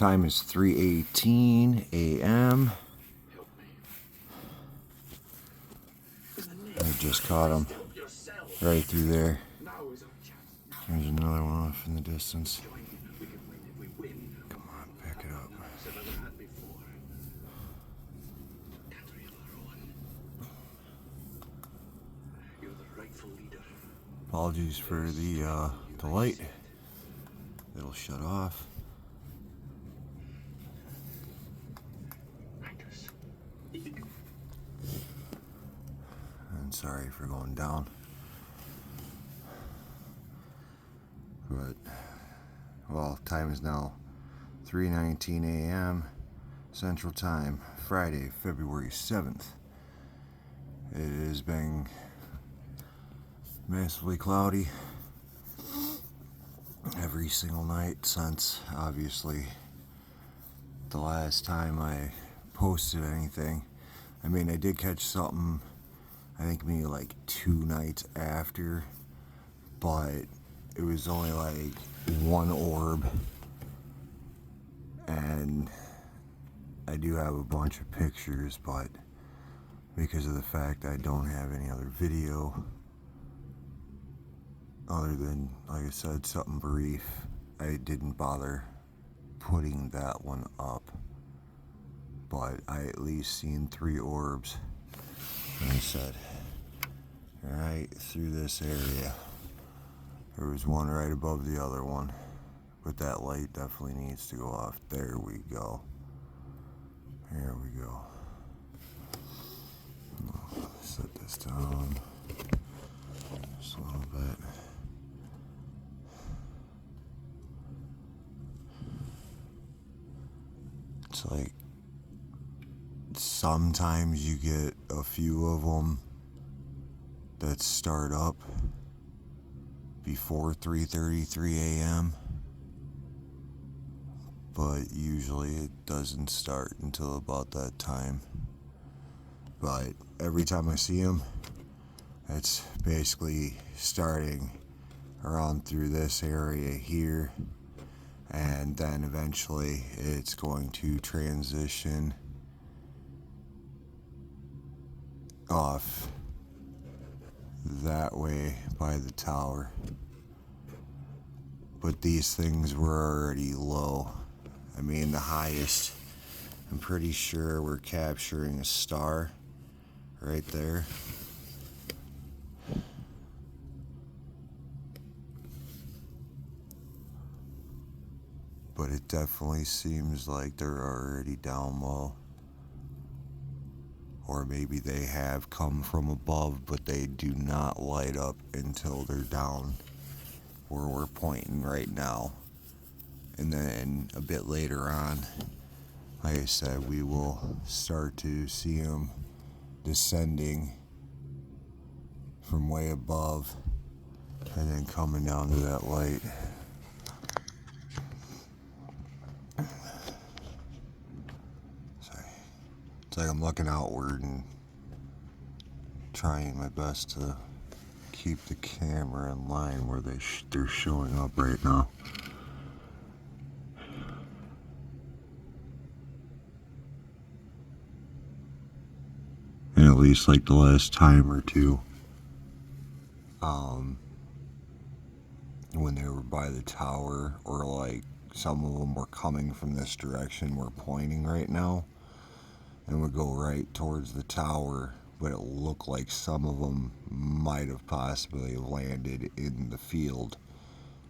Time is 3:18 a.m. I just caught him right through there. There's another one off in the distance. Come on, pick it up. Apologies for the light. It'll shut off. And sorry for going down. But, well, time is now 3:19 a.m. Central Time, Friday, February 7th. It has been massively cloudy every single night since, obviously, the last time I posted anything. I mean, I did catch something, I think maybe like 2 nights after, but it was only like one orb, and I do have a bunch of pictures, but because of the fact I don't have any other video other than, like I said, something brief, I didn't bother putting that one up. But I at least seen 3 orbs, and I said, right through this area. There was one right above the other one, but that light definitely needs to go off. There we go. There we go. Set this down just a little bit. It's like sometimes you get a few of them that start up before 3:33 a.m. but usually it doesn't start until about that time. But every time I see them, it's basically starting around through this area here, and then eventually it's going to transition off that way by the tower. But these things were already low. I mean, the highest, I'm pretty sure we're capturing a star right there. But it definitely seems like they're already down low. Or maybe they have come from above, but they do not light up until they're down where we're pointing right now. And then a bit later on, like I said, we will start to see them descending from way above and then coming down to that light. Sorry. It's like I'm looking outward and trying my best to keep the camera in line where they're showing up right now. And at least like the last time or two, when they were by the tower, or like some of them were coming from this direction we're pointing right now, and would go right towards the tower, but it looked like some of them might have possibly landed in the field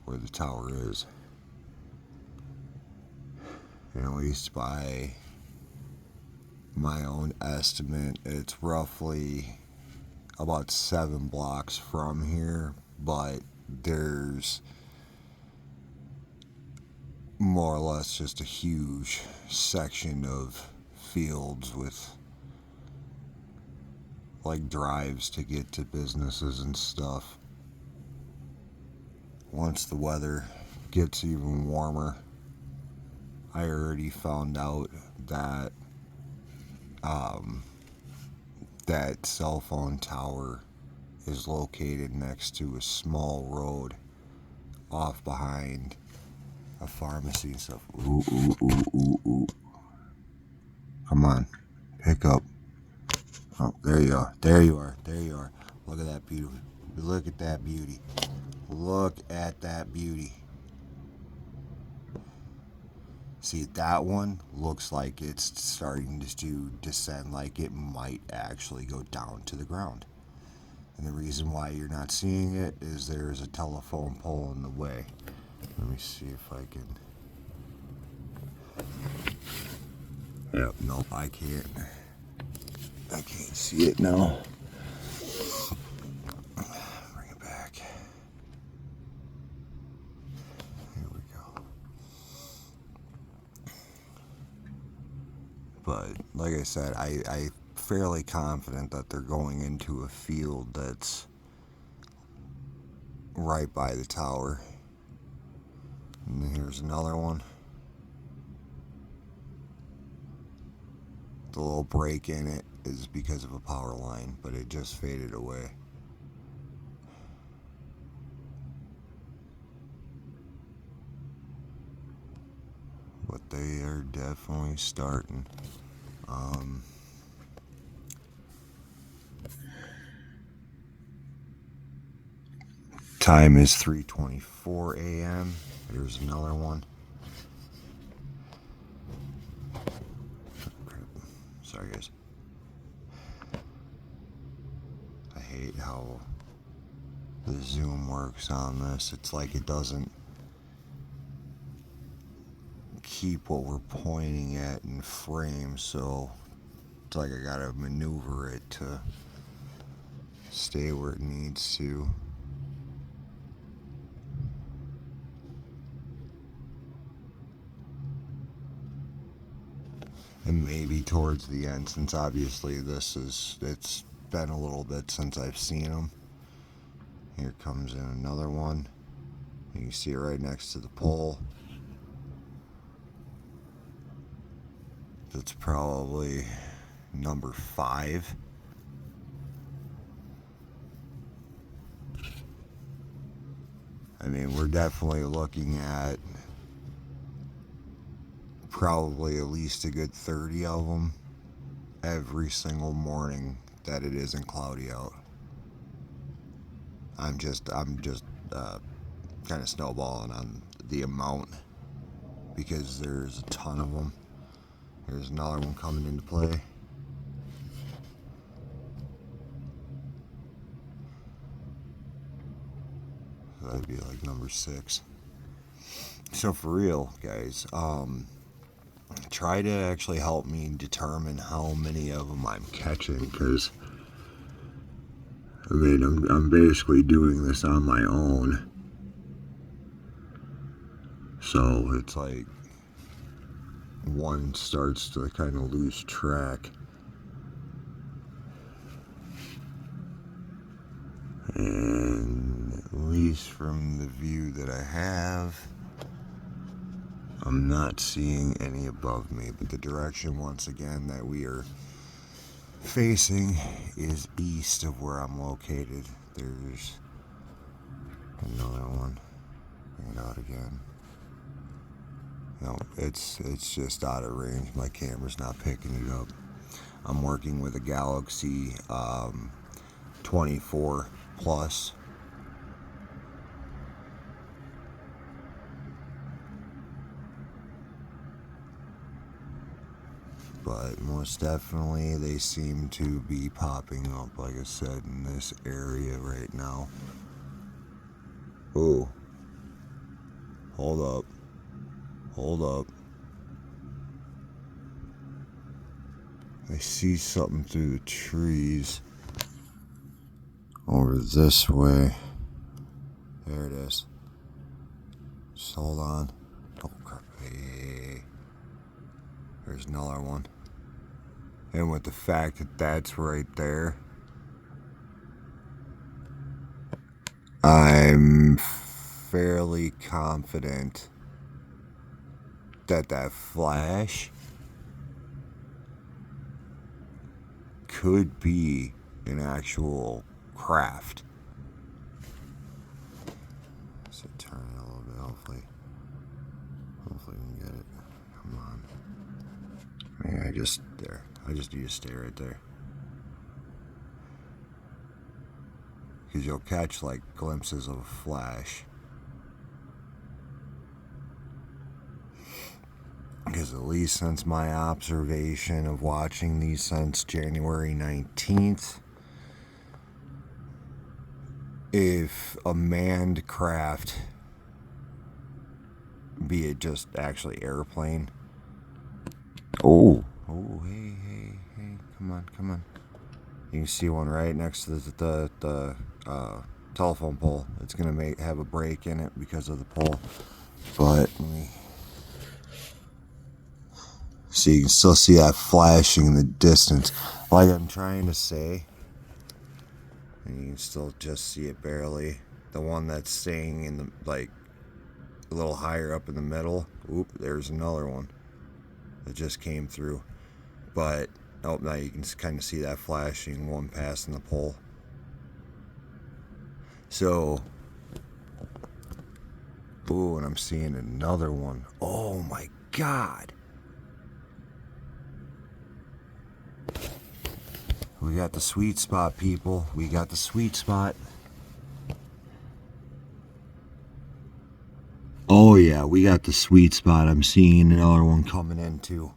where the tower is. And at least by my own estimate, it's roughly about 7 blocks from here, but there's more or less just a huge section of fields with like drives to get to businesses and stuff. Once the weather gets even warmer, I already found out that that cell phone tower is located next to a small road off behind a pharmacy and stuff. Ooh, ooh, ooh, ooh, ooh. Come on, pick up. Oh, there you are. There you are. There you are. Look at that beauty. Look at that beauty. Look at that beauty. See, that one looks like it's starting to descend, like it might actually go down to the ground. And the reason why you're not seeing it is there's a telephone pole in the way. Let me see if I can. Yep, nope, I can't. I can't see it now. Bring it back. Here we go. But like I said, I'm fairly confident that they're going into a field that's right by the tower. And here's another one. The little break in it is because of a power line, but it just faded away. But they are definitely starting. Time is 3:24 a.m. Here's another one. Sorry, guys. I hate how the zoom works on this. It's like it doesn't keep what we're pointing at in frame, so it's like I gotta maneuver it to stay where it needs to. And maybe towards the end, since obviously it's been a little bit since I've seen them. Here comes in another one. You can see it right next to the pole. That's probably number 5. I mean, we're definitely looking at probably at least a good 30 of them every single morning that it isn't cloudy out. I'm just kind of snowballing on the amount because there's a ton of them. Here's another one coming into play. That'd be like number 6. So for real, guys, try to actually help me determine how many of them I'm catching, because I mean, I'm basically doing this on my own. So it's like one starts to kind of lose track. And at least from the view that I have, I'm not seeing any above me. But the direction, once again, that we are facing is east of where I'm located. There's another one. Bring it out again. No, it's just out of range. My camera's not picking it up. I'm working with a Galaxy 24 Plus. But most definitely they seem to be popping up, like I said, in this area right now. Ooh. Hold up. Hold up. I see something through the trees over this way. There it is. Just hold on. Oh crap. Hey. There's another one. And with the fact that that's right there, I'm fairly confident that that flash could be an actual craft. So turn it a little bit, hopefully. Hopefully we can get it. Come on. Maybe I just need to stay right there. Because you'll catch like glimpses of a flash. Because at least since my observation of watching these since January 19th, if a manned craft, be it just actually airplane. Oh, hey, come on. You can see one right next to the telephone pole. It's gonna have a break in it because of the pole. But so you can still see that flashing in the distance. Like I'm trying to say, and you can still just see it barely. The one that's staying in the, like, a little higher up in the middle. Oop, there's another one that just came through. But, oh, now you can kind of see that flashing one passing the pole. So, ooh, and I'm seeing another one. Oh my God. We got the sweet spot, people. We got the sweet spot. Oh yeah, we got the sweet spot. I'm seeing another one coming in too.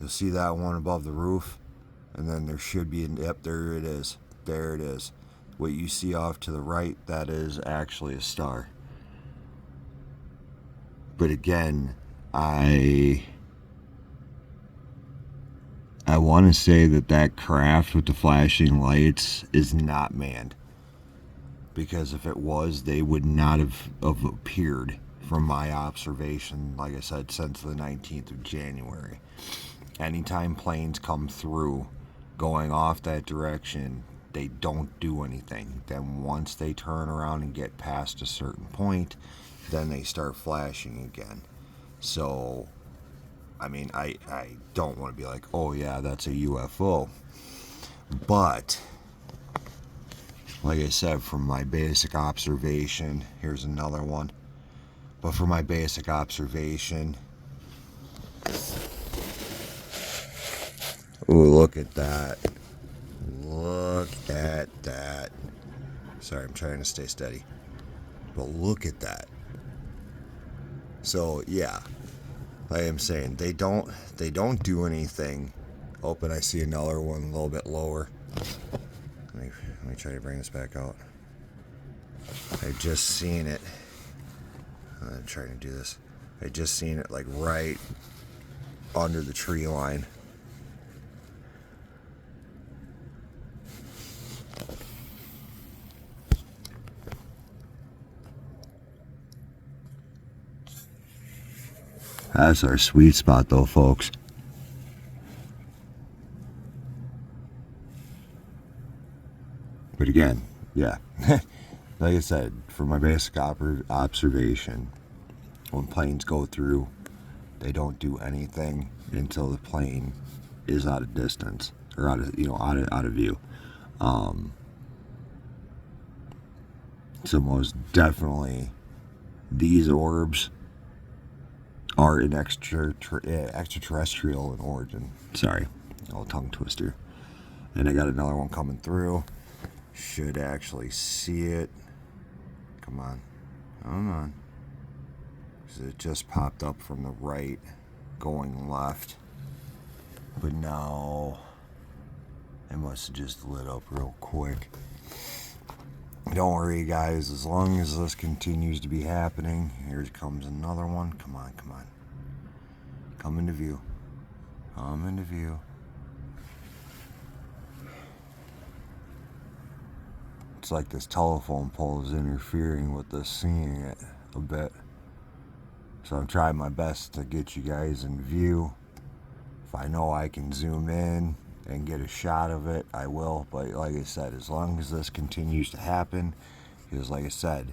You'll see that one above the roof, and then there should be, yep, there it is. There it is. What you see off to the right, that is actually a star. But again, I want to say that craft with the flashing lights is not manned. Because if it was, they would not have appeared from my observation, like I said, since the 19th of January. Anytime planes come through going off that direction, they don't do anything. Then once they turn around and get past a certain point, then they start flashing again. So, I mean, I don't want to be like, oh yeah, that's a UFO. But, like I said, from my basic observation, here's another one. But from my basic observation, ooh, look at that. Look at that. Sorry, I'm trying to stay steady. But look at that. So, yeah, like I'm saying, they don't do anything. Oh, and I see another one a little bit lower. Let me try to bring this back out. I just seen it. I'm trying to do this. I just seen it like right under the tree line. That's our sweet spot though, folks. But again, yeah. Like I said, from my basic observation, when planes go through, they don't do anything until the plane is out of distance or out of view. So most definitely, these orbs are an extraterrestrial in origin. Sorry, old tongue twister. And I got another one coming through. Should actually see it. Come on. Because it just popped up from the right, going left. But now, it must have just lit up real quick. Don't worry, guys. As long as this continues to be happening, here comes another one. Come on. Come into view. It's like this telephone pole is interfering with us seeing it a bit. So I'm trying my best to get you guys in view. If I know I can zoom in and get a shot of it, I will. But like I said, as long as this continues to happen, because like I said,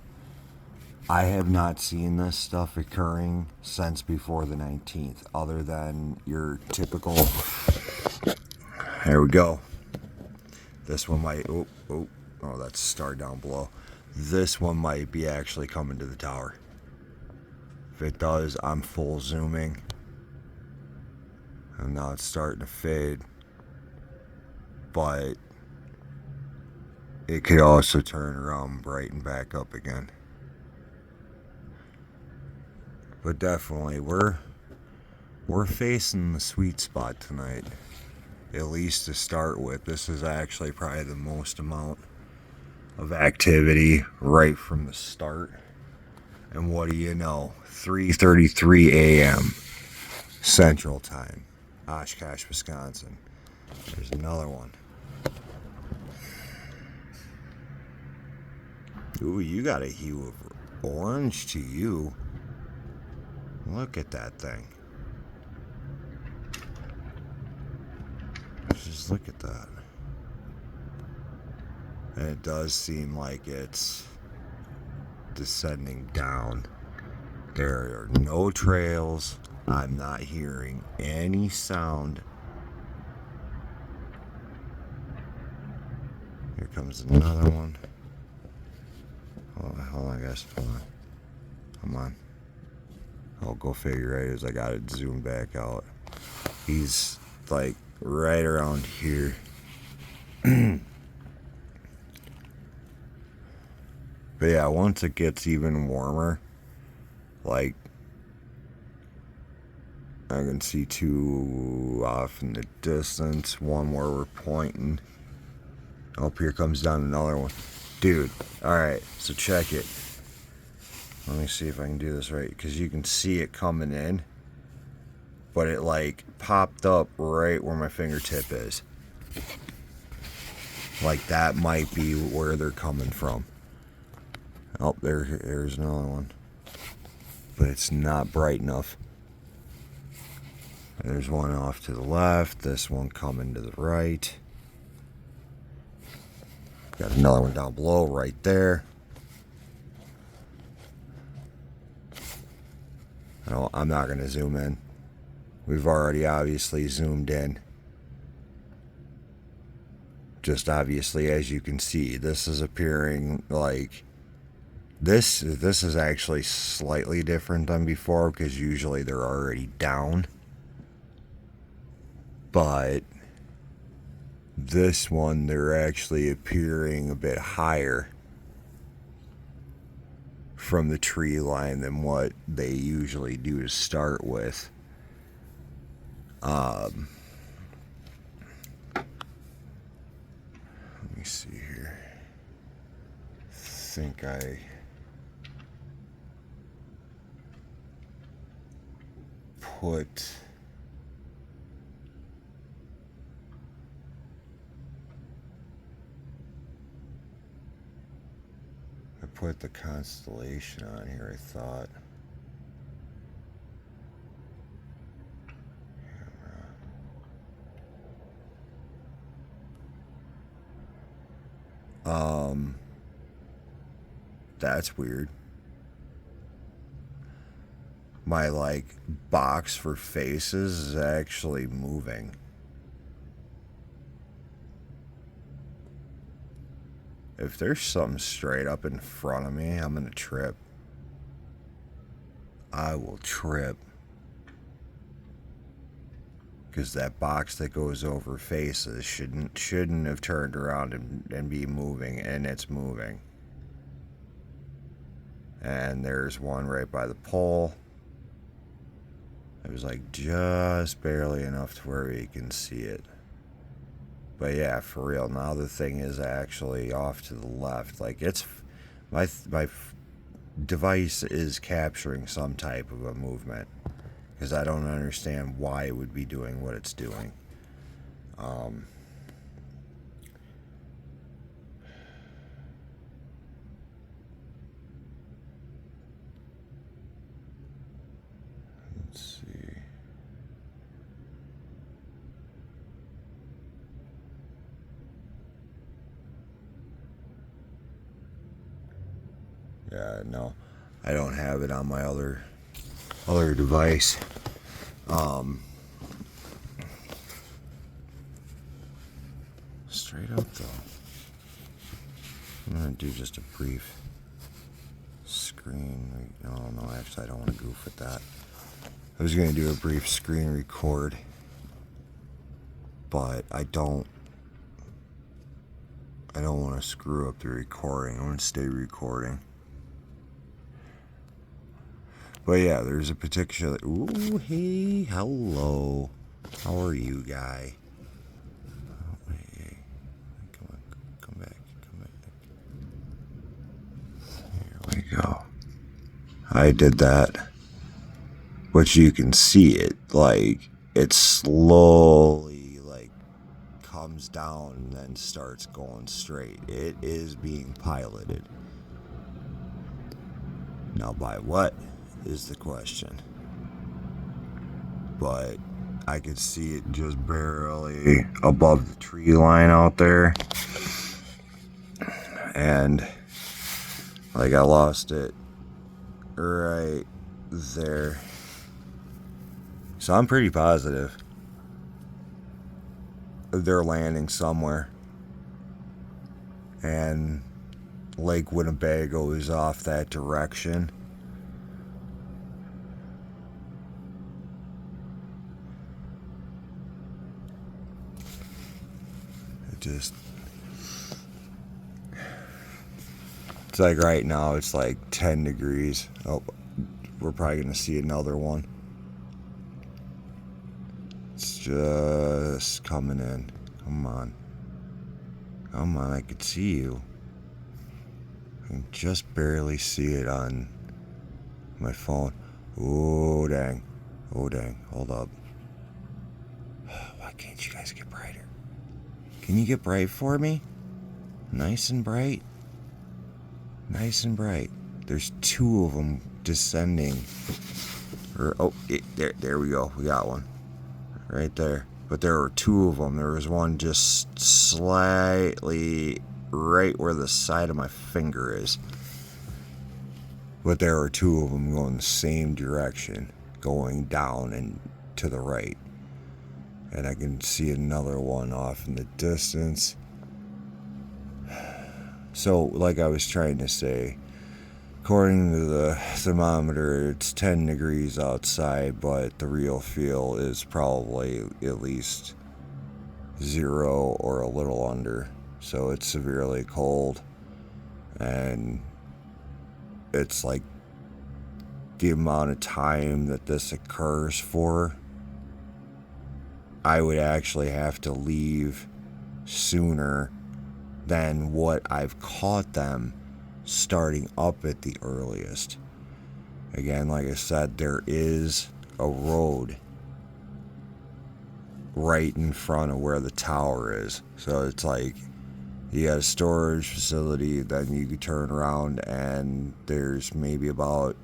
I have not seen this stuff occurring since before the 19th, other than your typical... There we go. This one might... Oh, that's a star down below. This one might be actually coming to the tower. If it does, I'm full zooming. And now it's starting to fade. But it could also turn around and brighten back up again. But definitely, we're facing the sweet spot tonight. At least to start with. This is actually probably the most amount of activity right from the start. And what do you know? 3:33 a.m. Central Time, Oshkosh, Wisconsin. There's another one. Ooh, you got a hue of orange to you. Look at that thing. Just look at that. And it does seem like it's descending down. There are no trails. I'm not hearing any sound. Here comes another one. Hold on, guys. Hold on. Come on. I'll go figure it is. I got it zoomed back out. He's like right around here. But yeah, once it gets even warmer, like I can see two off in the distance, one where we're pointing. Oh, here comes down another one. Dude, alright, so check it. Let me see if I can do this right, because you can see it coming in, but it like popped up right where my fingertip is. Like that might be where they're coming from. Oh, there's another one. But it's not bright enough. And there's one off to the left, this one coming to the right. Got another one down below right there. No, I'm not going to zoom in. We've already obviously zoomed in. Just obviously, as you can see, this is appearing like this is actually slightly different than before, because usually they're already down. But this one, they're actually appearing a bit higher from the tree line than what they usually do to start with. Let me see here. I think I put the constellation on here, I thought. That's weird. My like box for faces is actually moving. If there's something straight up in front of me, I'm gonna trip. I will trip. Because that box that goes over faces shouldn't have turned around and be moving, and it's moving. And there's one right by the pole. It was like just barely enough to where you can see it. But yeah, for real, now the thing is actually off to the left. Like it's my device is capturing some type of a movement, because I don't understand why it would be doing what it's doing. Let's see. Yeah, no, I don't have it on my other device. Straight up though, I'm gonna do just a brief screen. Oh no, actually I don't want to goof with that. I was going to do a brief screen record, but I don't want to screw up the recording. I want to stay recording. But yeah, there's a particular... Ooh, hey, hello. How are you, guy? Oh, hey. Come on, come back. Here we go. I did that. But you can see it, like, it slowly, like, comes down and then starts going straight. It is being piloted. Now, by what is the question? But I could see it just barely above the tree line out there. And, like, I lost it right there. So I'm pretty positive they're landing somewhere. And Lake Winnebago is off that direction. It just... It's like right now it's like 10 degrees. Oh, we're probably going to see another one. It's just coming in. Come on. Come on, I could see you. I can just barely see it on my phone. Oh, dang. Oh, dang. Hold up. Why can't you guys get brighter? Can you get bright for me? Nice and bright? Nice and bright. There's two of them descending. There we go. We got one. Right there. But there were two of them. There was one just slightly right where the side of my finger is. But there were two of them going the same direction, going down and to the right. And I can see another one off in the distance. So, like I was trying to say, according to the thermometer, it's 10 degrees outside, but the real feel is probably at least 0 or a little under. So it's severely cold. And it's like the amount of time that this occurs for, I would actually have to leave sooner than what I've caught them starting up at the earliest. Again, like I said, there is a road right in front of where the tower is. So it's like you got a storage facility, then you could turn around and there's maybe about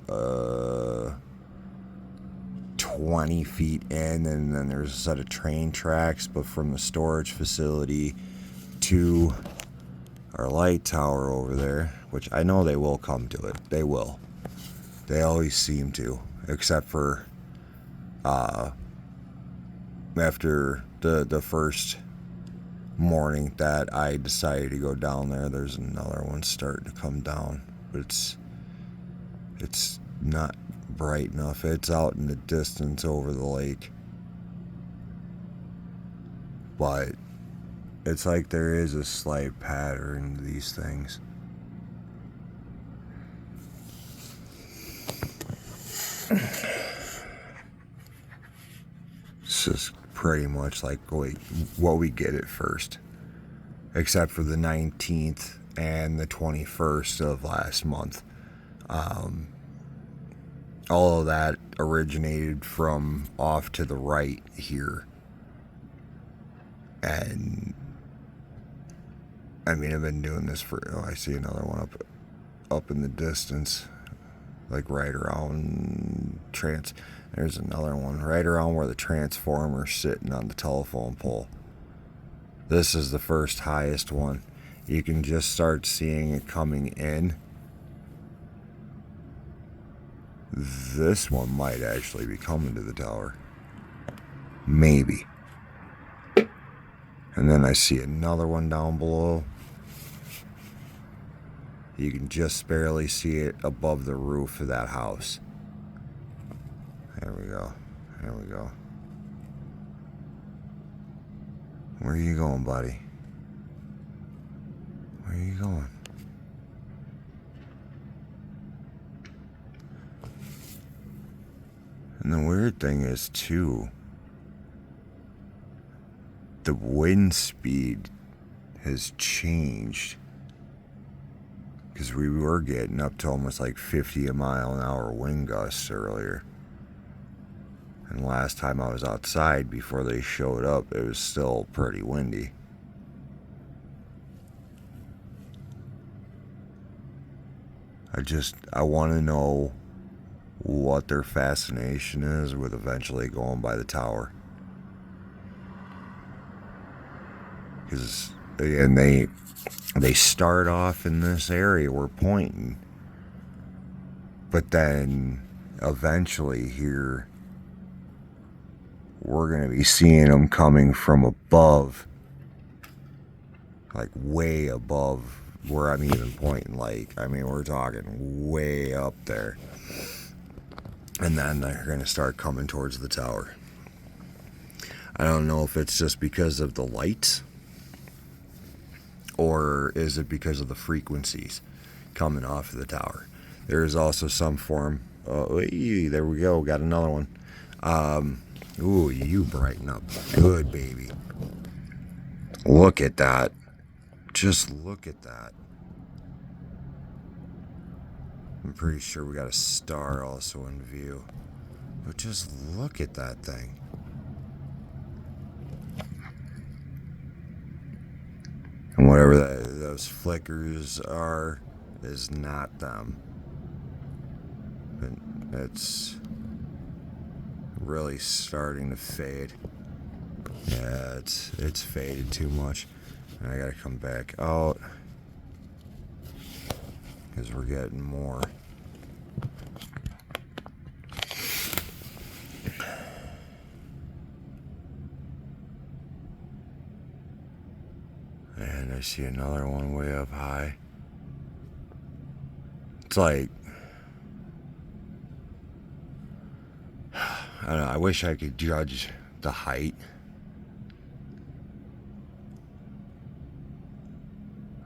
20 feet in, and then there's a set of train tracks. But from the storage facility to our light tower over there, which I know they will come to it. They will. They always seem to, except for after the first morning that I decided to go down there. There's another one starting to come down, but it's not bright enough. It's out in the distance over the lake, but it's like there is a slight pattern to these things. It's just pretty much like what we get at first, except for the 19th and the 21st of last month. All of that originated from off to the right here. And I mean, I've been doing this for, I see another one up in the distance, like right around there's another one right around where the transformer's sitting on the telephone pole. This is the first highest one. You can just start seeing it coming in. This one might actually be coming to the tower. Maybe. And then I see another one down below. You can just barely see it above the roof of that house. There we go. There we go. Where are you going, buddy? Where are you going? And the weird thing is, too, the wind speed has changed. Because we were getting up to almost like 50 mile an hour wind gusts earlier. And last time I was outside before they showed up, it was still pretty windy. I want to know what their fascination is with eventually going by the tower. Because, again, they start off in this area we're pointing. But then, eventually here, we're going to be seeing them coming from above. Like, way above where I'm even pointing. Like, I mean, we're talking way up there. And then they're going to start coming towards the tower. I don't know if it's just because of the lights, or is it because of the frequencies coming off of the tower. There is also some form. Oh, there we go. Got another one. Ooh, you brighten up good, baby. Look at that. Just look at that. I'm pretty sure we got a star also in view. But just look at that thing. And whatever those flickers are is not them. But it's really starting to fade. Yeah, it's faded too much. And I gotta come back out because we're getting more. And I see another one way up high. It's like, I don't know, I wish I could judge the height.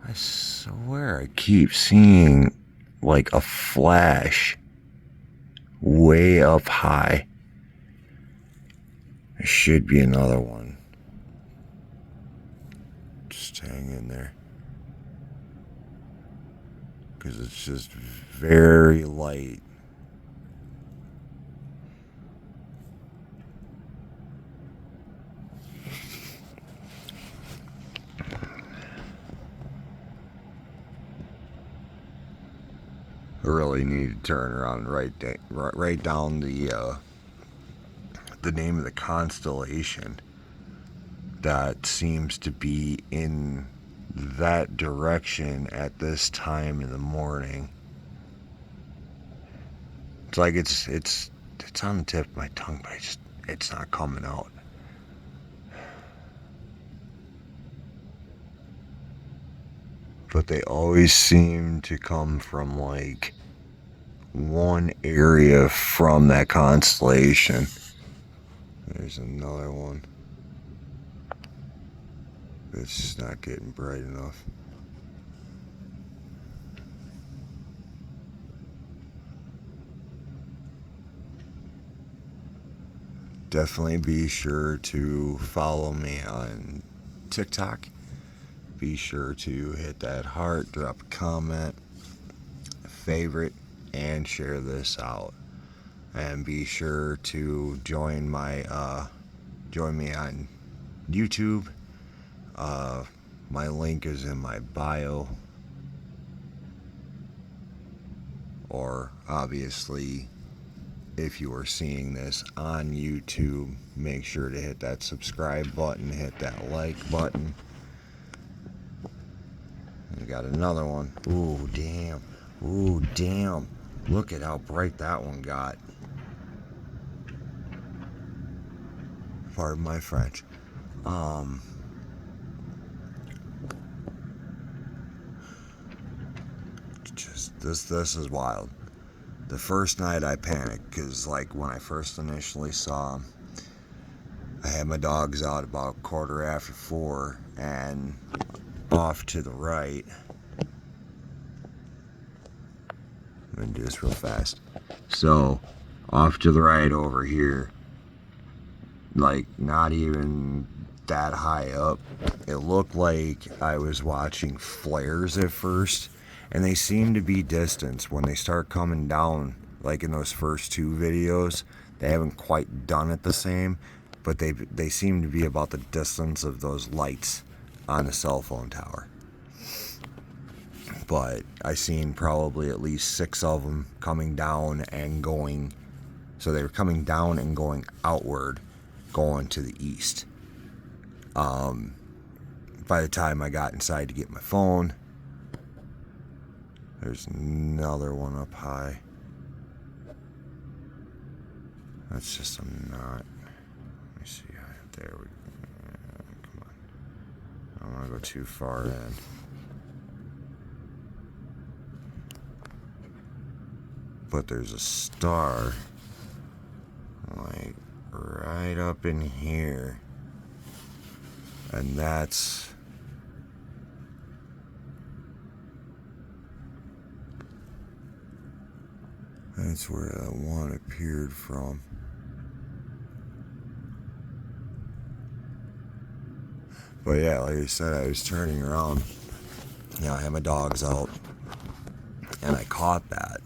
I swear I keep seeing like a flash way up high. There should be another one. Just hang in there. Because it's just very light. I really need to turn around and write down the name of the constellation that seems to be in that direction at this time in the morning. It's like it's on the tip of my tongue, but it's not coming out. But they always seem to come from like one area from that constellation. There's another one. It's just not getting bright enough. Definitely be sure to follow me on TikTok. Be sure to hit that heart, drop a comment, favorite, and share this out. And be sure to join me on YouTube. My link is in my bio. Or obviously, if you are seeing this on YouTube, make sure to hit that subscribe button, hit that like button. We got another one. Ooh, damn. Ooh, damn. Look at how bright that one got. Pardon my French. This is wild. The first night I panicked because, like, when I first initially saw him, I had my dogs out about 4:15, and off to the right. I'm gonna do this real fast. So, off to the right over here, like not even that high up, it looked like I was watching flares at first, and they seem to be distant when they start coming down. Like in those first two videos, they haven't quite done it the same, but they seem to be about the distance of those lights on the cell phone tower. But I seen probably at least 6 of them coming down and going. So they were coming down and going outward, going to the east. By the time I got inside to get my phone, there's another one up high. That's just a knot. Let me see. There we go. Come on. I don't want to go too far in. But there's a star, like, right up in here. And that's where that one appeared from. But yeah, like I said, I was turning around. I had my dogs out, and I caught that.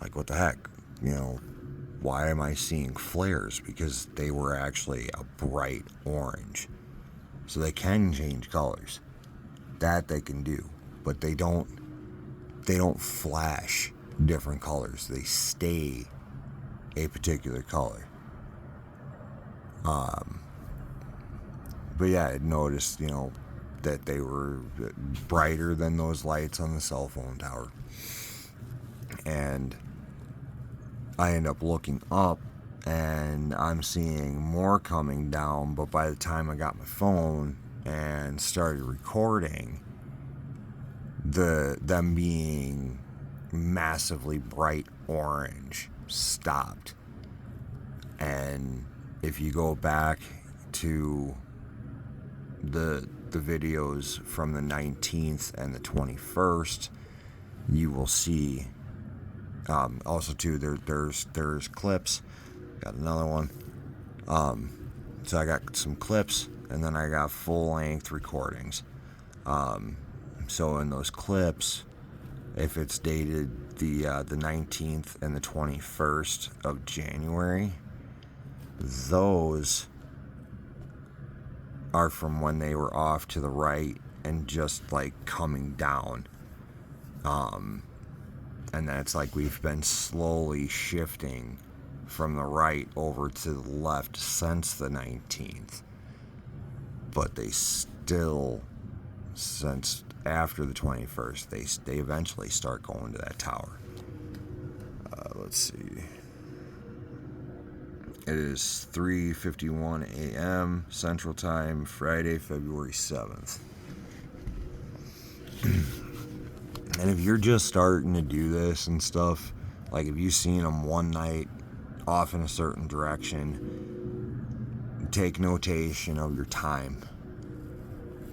Like, what the heck? Why am I seeing flares? Because they were actually a bright orange. So they can change colors. That they can do. But they don't flash different colors. They stay a particular color. But yeah, I noticed, that they were brighter than those lights on the cell phone tower. And I end up looking up, and I'm seeing more coming down, but by the time I got my phone and started recording, them being massively bright orange stopped. And if you go back to the videos from the 19th and the 21st, you will see. Also, too, there's clips. Got another one. So I got some clips, and then I got full-length recordings. So in those clips, if it's dated the 19th and the 21st of January, those are from when they were off to the right and just like coming down. And that's like we've been slowly shifting from the right over to the left since the 19th. But they still, since after the 21st, they eventually start going to that tower. Let's see. It is 3:51 a.m. Central Time, Friday, February 7th. And if you're just starting to do this and stuff, like if you've seen them one night off in a certain direction, take notation of your time.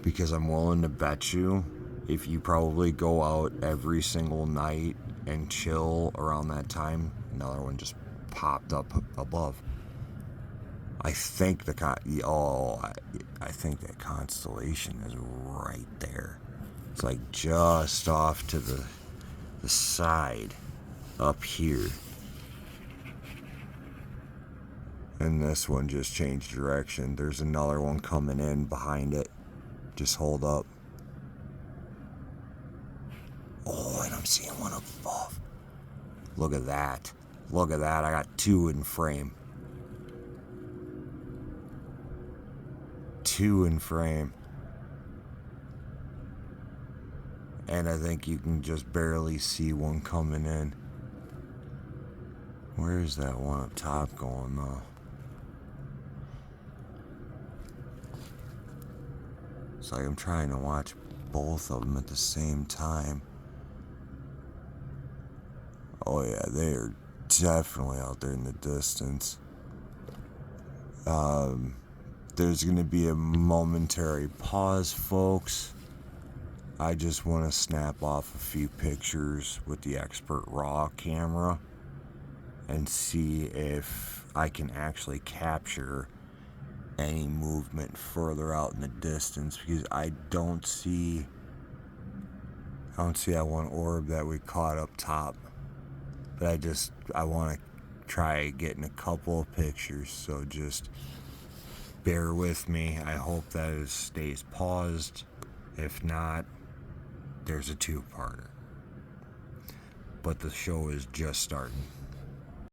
Because I'm willing to bet you, if you probably go out every single night and chill around that time, another one just popped up above. I think I think that constellation is right there. It's like just off to the side up here. And this one just changed direction. There's another one coming in behind it. Just hold up. Oh, and I'm seeing one up above. Look at that. Look at that. I got 2 in frame. 2 in frame. And I think you can just barely see one coming in. Where's that one up top going though? It's like I'm trying to watch both of them at the same time. Oh yeah, they are definitely out there in the distance. There's going to be a momentary pause, folks. I just want to snap off a few pictures with the Expert RAW camera and see if I can actually capture any movement further out in the distance, because I don't see that one orb that we caught up top. But I want to try getting a couple of pictures, so just bear with me. I hope that it stays paused. If not, there's a two-parter. But the show is just starting.